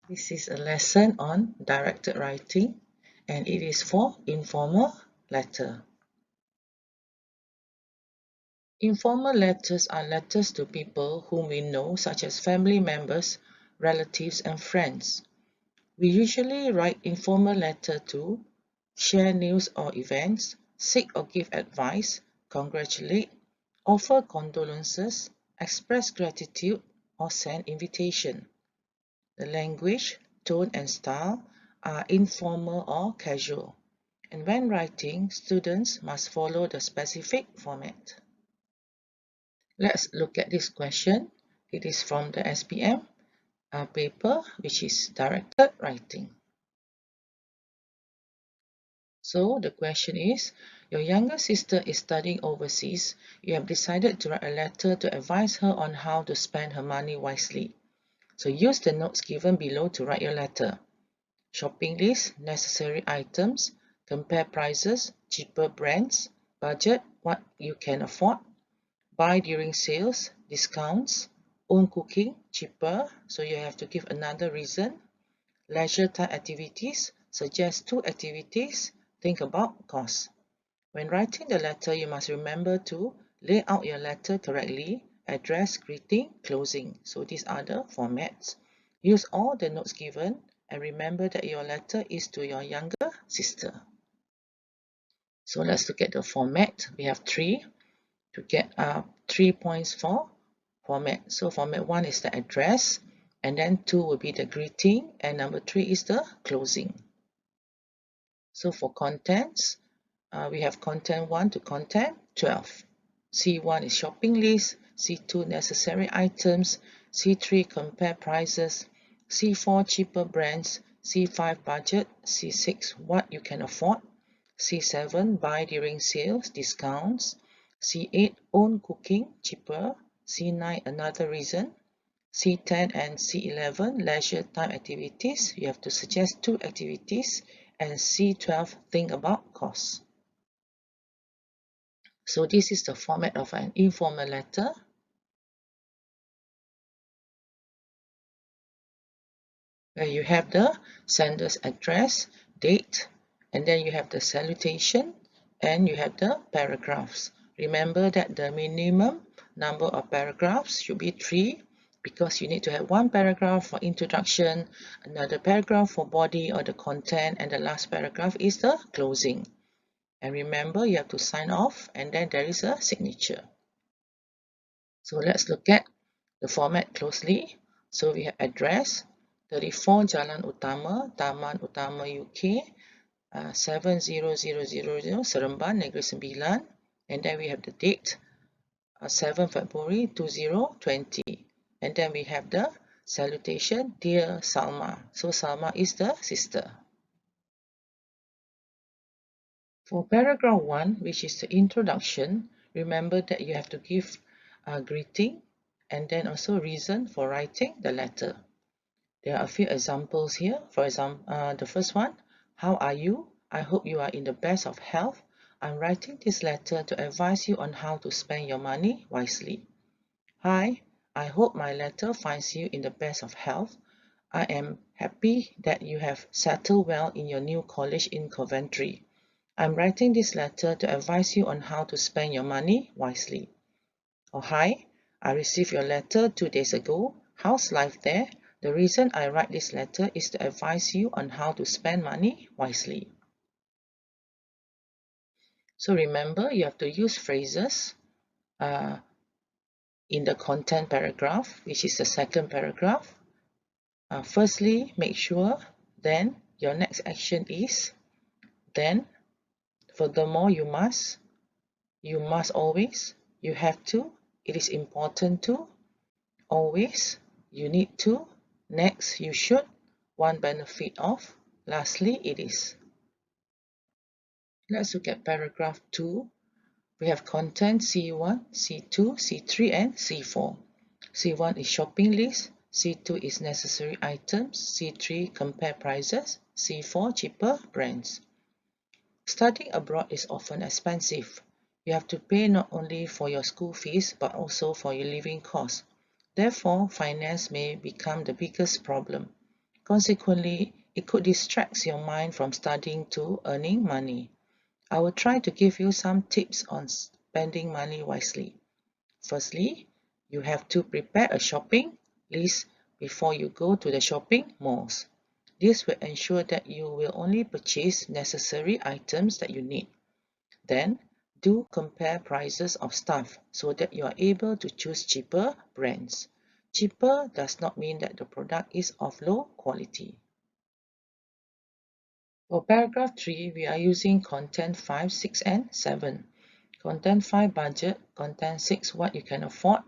This is a lesson on directed writing and it is for informal letter. Informal letters are letters to people whom we know, such as family members, relatives, and friends. We usually write informal letter to share news or events, seek or give advice, congratulate, offer condolences, express gratitude, or send invitation. The language, tone, and style are informal or casual, and when writing, students must follow the specific format. Let's look at this question. It is from the SPM paper, which is directed writing. So the question is, your younger sister is studying overseas. You have decided to write a letter to advise her on how to spend her money wisely. So use the notes given below to write your letter. Shopping list, necessary items, compare prices, cheaper brands, budget, what you can afford, buy during sales, discounts, own cooking, cheaper, so you have to give another reason, leisure time activities, suggest 2 activities, think about cost. When writing the letter, you must remember to lay out your letter correctly, address, greeting, closing. So these are the formats. Use all the notes given and remember that your letter is to your younger sister. So let's look at the format. We have 3 to get 3 points for format. So format 1 is the address, and then 2 will be the greeting, and number 3 is the closing. So for contents, we have content 1 to content 12. C1 is shopping list, C2 necessary items, C3 compare prices, C4 cheaper brands, C5 budget, C6 what you can afford, C7 buy during sales, discounts, C8 own cooking, cheaper, C9 another reason, C10 and C11 leisure time activities, you have to suggest 2 activities, and C12 think about costs. So this is the format of an informal letter. Where you have the sender's address, date, and then you have the salutation, and you have the paragraphs. Remember that the minimum number of paragraphs should be 3 because you need to have 1 paragraph for introduction, another paragraph for body or the content, and the last paragraph is the closing. And remember, you have to sign off and then there is a signature. So let's look at the format closely. So we have address, 34 Jalan Utama, Taman Utama UK, 70000 Seremban, Negeri Sembilan. And then we have the date, 7 February 2020. And then we have the salutation, Dear Salma. So Salma is the sister. For paragraph 1, which is the introduction, remember that you have to give a greeting and then also reason for writing the letter. There are a few examples here. For example, the first one, how are you? I hope you are in the best of health. I'm writing this letter to advise you on how to spend your money wisely. Hi, I hope my letter finds you in the best of health. I am happy that you have settled well in your new college in Coventry. I'm writing this letter to advise you on how to spend your money wisely. Oh, hi, I received your letter 2 days ago. How's life there? The reason I write this letter is to advise you on how to spend money wisely. So remember, you have to use phrases in the content paragraph, which is the second paragraph. Firstly, make sure, then your next action is, then, furthermore, you must always, you have to, it is important to, always, you need to, next, you should, one benefit of, lastly, it is. Let's look at paragraph 2. We have content C1, C2, C3, and C4. C1 is shopping list, C2 is necessary items, C3 compare prices, C4 cheaper brands. Studying abroad is often expensive. You have to pay not only for your school fees but also for your living costs. Therefore, finance may become the biggest problem. Consequently, it could distract your mind from studying to earning money. I will try to give you some tips on spending money wisely. Firstly, you have to prepare a shopping list before you go to the shopping malls. This will ensure that you will only purchase necessary items that you need. Then, do compare prices of stuff so that you are able to choose cheaper brands. Cheaper does not mean that the product is of low quality. For paragraph 3, we are using content 5, 6, and 7. Content 5, budget. Content 6, what you can afford.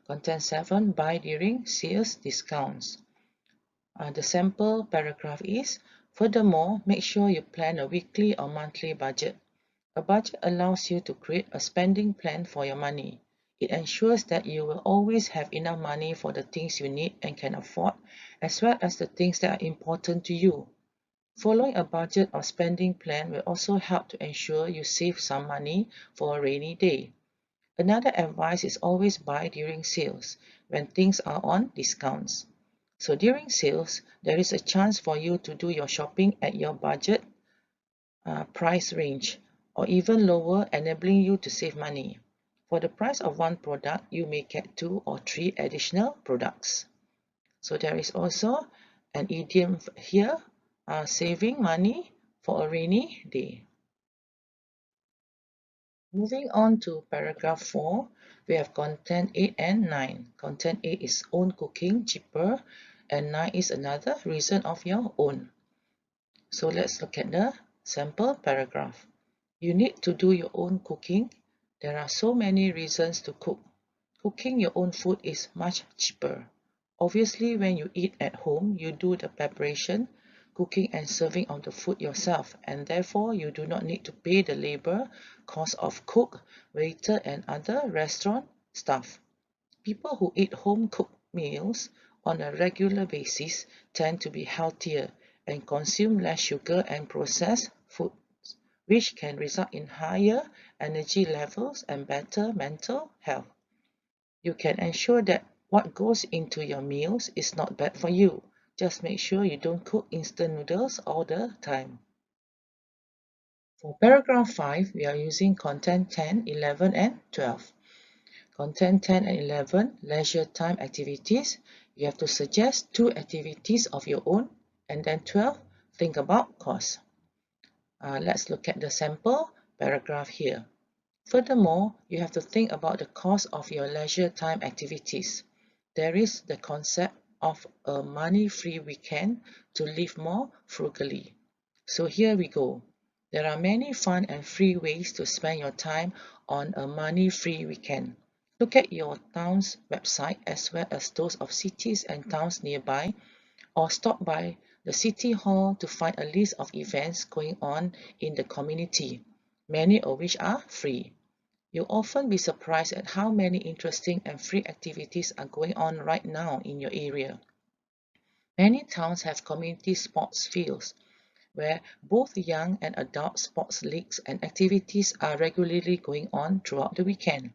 Content 7, buy during sales discounts. The sample paragraph is, furthermore, make sure you plan a weekly or monthly budget. A budget allows you to create a spending plan for your money. It ensures that you will always have enough money for the things you need and can afford, as well as the things that are important to you. Following a budget or spending plan will also help to ensure you save some money for a rainy day. Another advice is always buy during sales, when things are on discounts. So during sales, there is a chance for you to do your shopping at your budget price range, or even lower, enabling you to save money. For the price of one product, you may get 2 or 3 additional products. So there is also an idiom here, saving money for a rainy day. Moving on to paragraph 4, we have content 8 and 9. Content 8 is own cooking cheaper, and 9 is another reason of your own. So let's look at the sample paragraph. You need to do your own cooking. There are so many reasons to cook. Cooking your own food is much cheaper. Obviously, when you eat at home, you do the preparation, cooking and serving of the food yourself, and therefore you do not need to pay the labor cost of cook, waiter and other restaurant staff. People who eat home-cooked meals on a regular basis tend to be healthier and consume less sugar and processed foods, which can result in higher energy levels and better mental health. You can ensure that what goes into your meals is not bad for you. Just make sure you don't cook instant noodles all the time. For paragraph 5, we are using content 10, 11 and 12. Content 10 and 11, leisure time activities. You have to suggest 2 activities of your own, and then 12, think about cost. Let's look at the sample paragraph here. Furthermore, you have to think about the cost of your leisure time activities. There is the concept of a money-free weekend to live more frugally. So here we go. There are many fun and free ways to spend your time on a money-free weekend. Look at your town's website as well as those of cities and towns nearby, or stop by the City Hall to find a list of events going on in the community, many of which are free. You'll often be surprised at how many interesting and free activities are going on right now in your area. Many towns have community sports fields where both young and adult sports leagues and activities are regularly going on throughout the weekend.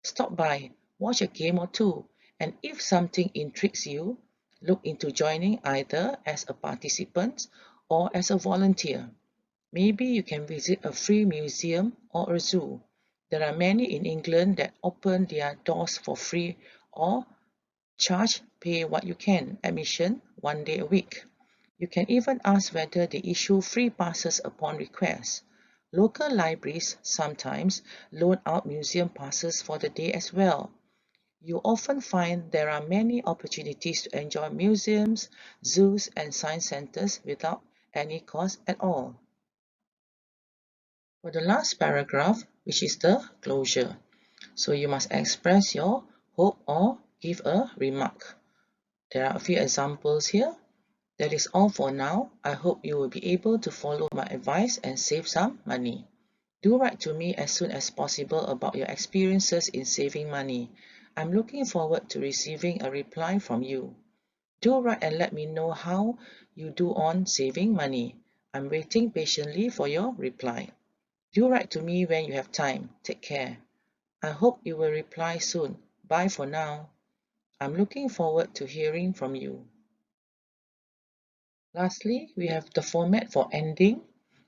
Stop by, watch a game or two, and if something intrigues you, look into joining either as a participant or as a volunteer. Maybe you can visit a free museum or a zoo. There are many in England that open their doors for free or charge pay what you can admission 1 day a week. You can even ask whether they issue free passes upon request. Local libraries sometimes loan out museum passes for the day as well. You often find there are many opportunities to enjoy museums, zoos, and science centers without any cost at all. For the last paragraph, which is the closure. So you must express your hope or give a remark. There are a few examples here. That is all for now. I hope you will be able to follow my advice and save some money. Do write to me as soon as possible about your experiences in saving money. I'm looking forward to receiving a reply from you. Do write and let me know how you do on saving money. I'm waiting patiently for your reply. Do write to me when you have time. Take care. I hope you will reply soon. Bye for now. I'm looking forward to hearing from you. Lastly, we have the format for ending.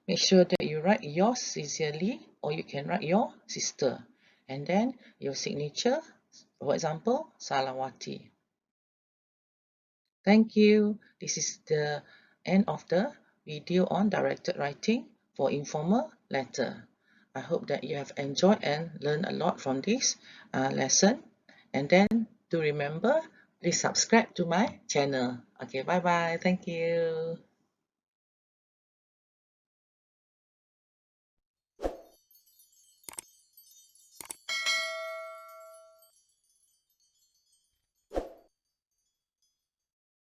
Make sure that you write yours sincerely, or you can write your sister. And then your signature, for example, Salawati. Thank you. This is the end of the video on directed writing for informal letter. I hope that you have enjoyed and learned a lot from this lesson. And then do remember, please subscribe to my channel. Okay, bye bye. Thank you.